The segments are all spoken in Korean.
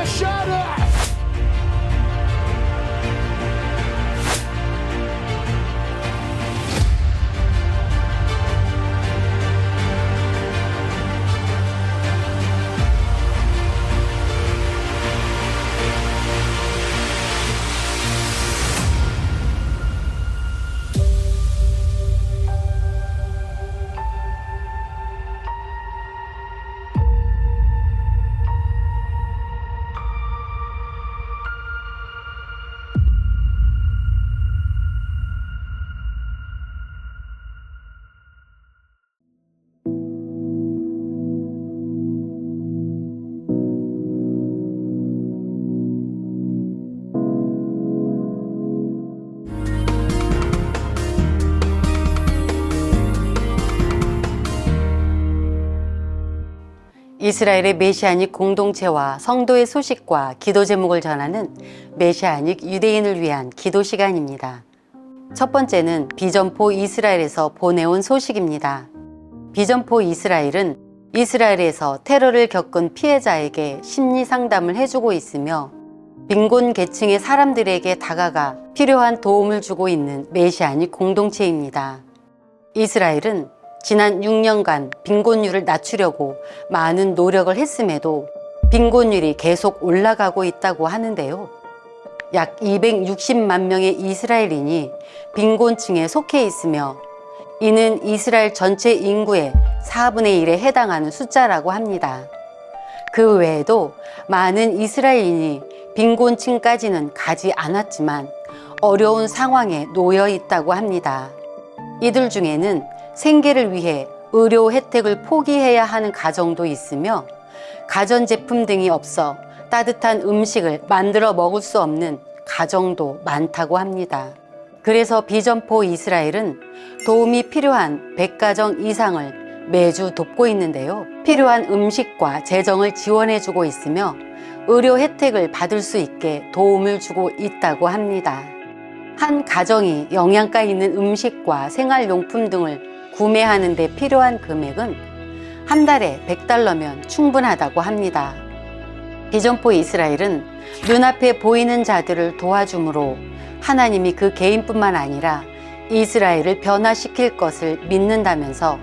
Shatter! 이스라엘의 메시아닉 공동체와 성도의 소식과 기도 제목을 전하는 메시아닉 유대인을 위한 기도 시간입니다. 첫 번째는 비전포 이스라엘에서 보내온 소식입니다. 비전포 이스라엘은 이스라엘에서 테러를 겪은 피해자에게 심리 상담을 해주고 있으며 빈곤 계층의 사람들에게 다가가 필요한 도움을 주고 있는 메시아닉 공동체입니다. 이스라엘은 지난 6년간 빈곤율을 낮추려고 많은 노력을 했음에도 빈곤율이 계속 올라가고 있다고 하는데요. 약 260만 명의 이스라엘인이 빈곤층에 속해 있으며 이는 이스라엘 전체 인구의 4분의 1에 해당하는 숫자라고 합니다. 그 외에도 많은 이스라엘인이 빈곤층까지는 가지 않았지만 어려운 상황에 놓여 있다고 합니다. 이들 중에는 생계를 위해 의료 혜택을 포기해야 하는 가정도 있으며 가전제품 등이 없어 따뜻한 음식을 만들어 먹을 수 없는 가정도 많다고 합니다. 그래서 비전포 이스라엘은 도움이 필요한 100가정 이상을 매주 돕고 있는데요. 필요한 음식과 재정을 지원해주고 있으며 의료 혜택을 받을 수 있게 도움을 주고 있다고 합니다. 한 가정이 영양가 있는 음식과 생활용품 등을 구매하는 데 필요한 금액은 한 달에 $100면 충분하다고 합니다. 비전포 이스라엘은 눈앞에 보이는 자들을 도와줌으로 하나님이 그 개인뿐만 아니라 이스라엘을 변화시킬 것을 믿는다면서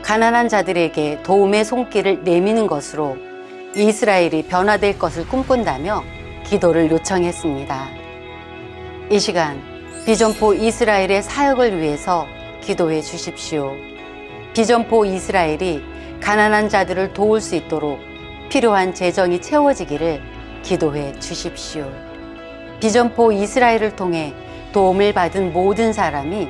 가난한 자들에게 도움의 손길을 내미는 것으로 이스라엘이 변화될 것을 꿈꾼다며 기도를 요청했습니다. 이 시간 비전포 이스라엘의 사역을 위해서 기도해 주십시오. 비전포 이스라엘이 가난한 자들을 도울 수 있도록 필요한 재정이 채워지기를 기도해 주십시오. 비전포 이스라엘을 통해 도움을 받은 모든 사람이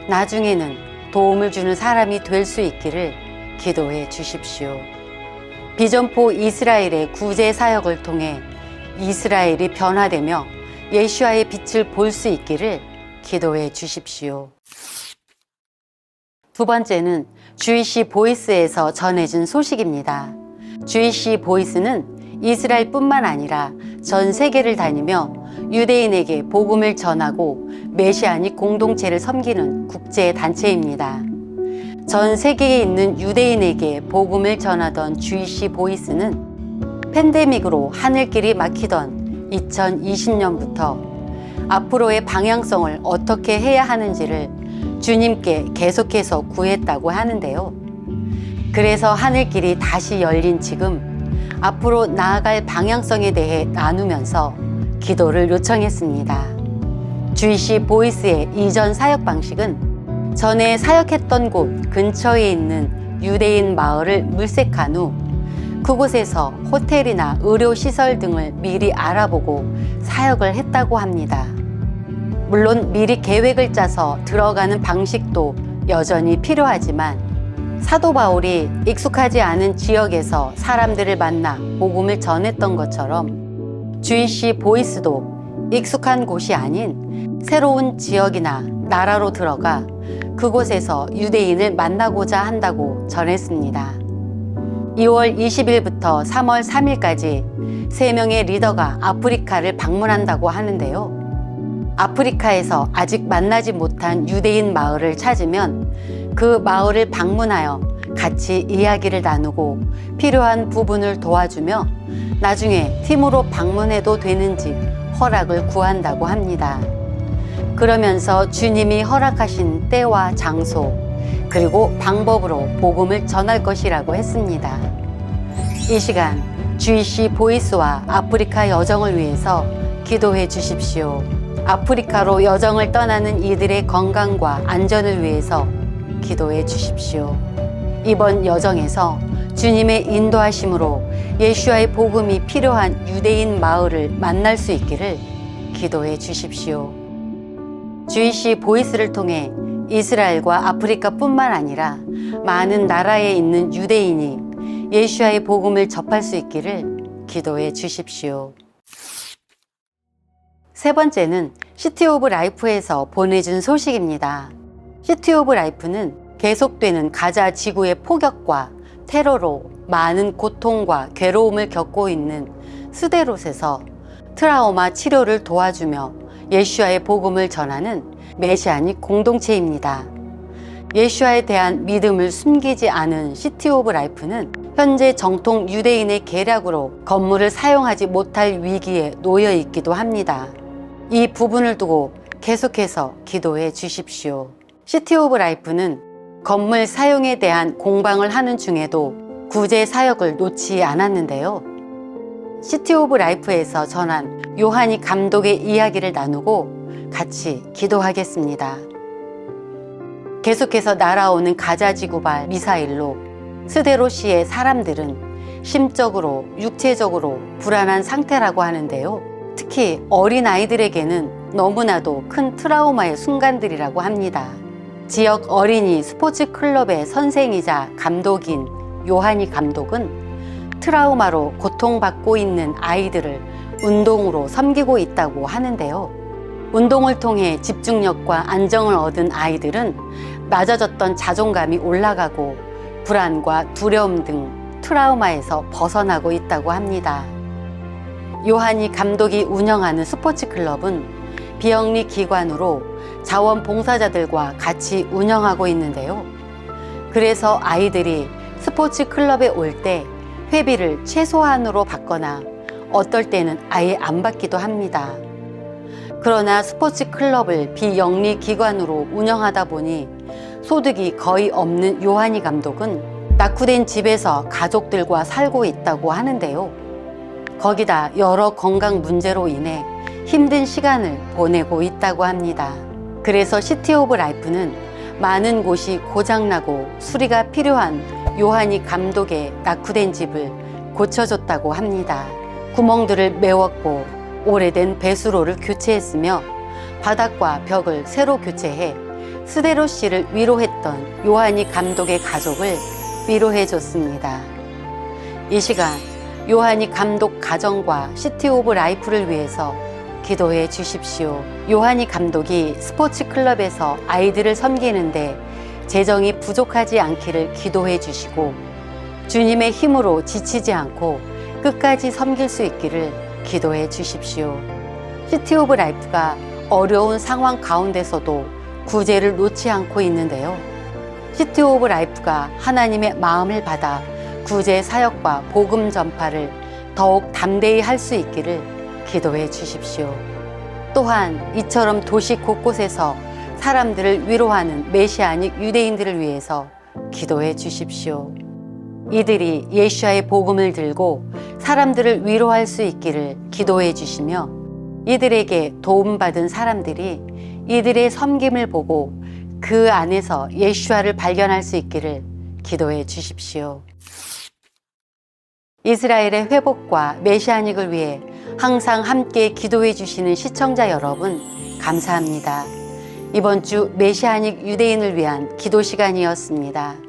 나중에는 도움을 주는 사람이 될 수 있기를 기도해 주십시오. 비전포 이스라엘의 구제 사역을 통해 이스라엘이 변화되며 예수와의 빛을 볼 수 있기를 기도해 주십시오. 두 번째는 주이시 보이스에서 전해진 소식입니다. 주이시 보이스는 이스라엘뿐만 아니라 전 세계를 다니며 유대인에게 복음을 전하고 메시아닉 공동체를 섬기는 국제 단체입니다. 전 세계에 있는 유대인에게 복음을 전하던 주이시 보이스는 팬데믹으로 하늘길이 막히던 2020년부터 앞으로의 방향성을 어떻게 해야 하는지를 주님께 계속해서 구했다고 하는데요. 그래서 하늘길이 다시 열린 지금 앞으로 나아갈 방향성에 대해 나누면서 기도를 요청했습니다. 주이시 보이스의 이전 사역 방식은 전에 사역했던 곳 근처에 있는 유대인 마을을 물색한 후 그곳에서 호텔이나 의료시설 등을 미리 알아보고 사역을 했다고 합니다. 물론 미리 계획을 짜서 들어가는 방식도 여전히 필요하지만 사도 바울이 익숙하지 않은 지역에서 사람들을 만나 복음을 전했던 것처럼 주이시 보이스도 익숙한 곳이 아닌 새로운 지역이나 나라로 들어가 그곳에서 유대인을 만나고자 한다고 전했습니다. 2월 20일부터 3월 3일까지 3명의 리더가 아프리카를 방문한다고 하는데요. 아프리카에서 아직 만나지 못한 유대인 마을을 찾으면 그 마을을 방문하여 같이 이야기를 나누고 필요한 부분을 도와주며 나중에 팀으로 방문해도 되는지 허락을 구한다고 합니다. 그러면서 주님이 허락하신 때와 장소, 그리고 방법으로 복음을 전할 것이라고 했습니다. 이 시간 GC 보이스와 아프리카 여정을 위해서 기도해 주십시오. 아프리카로 여정을 떠나는 이들의 건강과 안전을 위해서 기도해 주십시오. 이번 여정에서 주님의 인도하심으로 예수와의 복음이 필요한 유대인 마을을 만날 수 있기를 기도해 주십시오. GC 보이스를 통해 이스라엘과 아프리카뿐만 아니라 많은 나라에 있는 유대인이 예수와의 복음을 접할 수 있기를 기도해 주십시오. 세 번째는 시티 오브 라이프에서 보내준 소식입니다. 시티 오브 라이프는 계속되는 가자 지구의 폭격과 테러로 많은 고통과 괴로움을 겪고 있는 스데롯에서 트라우마 치료를 도와주며 예수와의 복음을 전하는 메시아닉 공동체입니다. 예수와에 대한 믿음을 숨기지 않은 시티 오브 라이프는 현재 정통 유대인의 계략으로 건물을 사용하지 못할 위기에 놓여 있기도 합니다. 이 부분을 두고 계속해서 기도해 주십시오. 시티 오브 라이프는 건물 사용에 대한 공방을 하는 중에도 구제 사역을 놓지 않았는데요. 시티 오브 라이프에서 전한 요한이 감독의 이야기를 나누고 같이 기도하겠습니다. 계속해서 날아오는 가자지구발 미사일로 스데롯시의 사람들은 심적으로 육체적으로 불안한 상태라고 하는데요. 특히 어린아이들에게는 너무나도 큰 트라우마의 순간들이라고 합니다. 지역 어린이 스포츠 클럽의 선생이자 감독인 요한이 감독은 트라우마로 고통받고 있는 아이들을 운동으로 섬기고 있다고 하는데요. 운동을 통해 집중력과 안정을 얻은 아이들은 낮아졌던 자존감이 올라가고 불안과 두려움 등 트라우마에서 벗어나고 있다고 합니다. 요한이 감독이 운영하는 스포츠 클럽은 비영리 기관으로 자원봉사자들과 같이 운영하고 있는데요. 그래서 아이들이 스포츠 클럽에 올 때 회비를 최소한으로 받거나 어떨 때는 아예 안 받기도 합니다. 그러나 스포츠 클럽을 비영리 기관으로 운영하다 보니 소득이 거의 없는 요한이 감독은 낙후된 집에서 가족들과 살고 있다고 하는데요. 거기다 여러 건강 문제로 인해 힘든 시간을 보내고 있다고 합니다. 그래서 시티 오브 라이프는 많은 곳이 고장나고 수리가 필요한 요한이 감독의 낙후된 집을 고쳐줬다고 합니다. 구멍들을 메웠고 오래된 배수로를 교체했으며 바닥과 벽을 새로 교체해 스데롯시를 위로했던 요한이 감독의 가족을 위로해줬습니다. 이 시간 요한이 감독 가정과 시티 오브 라이프를 위해서 기도해 주십시오. 요한이 감독이 스포츠 클럽에서 아이들을 섬기는데 재정이 부족하지 않기를 기도해 주시고 주님의 힘으로 지치지 않고 끝까지 섬길 수 있기를 기도해 주십시오. 시티 오브 라이프가 어려운 상황 가운데서도 구제를 놓지 않고 있는데요. 시티 오브 라이프가 하나님의 마음을 받아 구제 사역과 복음 전파를 더욱 담대히 할 수 있기를 기도해 주십시오. 또한 이처럼 도시 곳곳에서 사람들을 위로하는 메시아닉 유대인들을 위해서 기도해 주십시오. 이들이 예수와의 복음을 들고 사람들을 위로할 수 있기를 기도해 주시며 이들에게 도움받은 사람들이 이들의 섬김을 보고 그 안에서 예수와를 발견할 수 있기를 기도해 주십시오. 이스라엘의 회복과 메시아닉을 위해 항상 함께 기도해 주시는 시청자 여러분, 감사합니다. 이번 주 메시아닉 유대인을 위한 기도 시간이었습니다.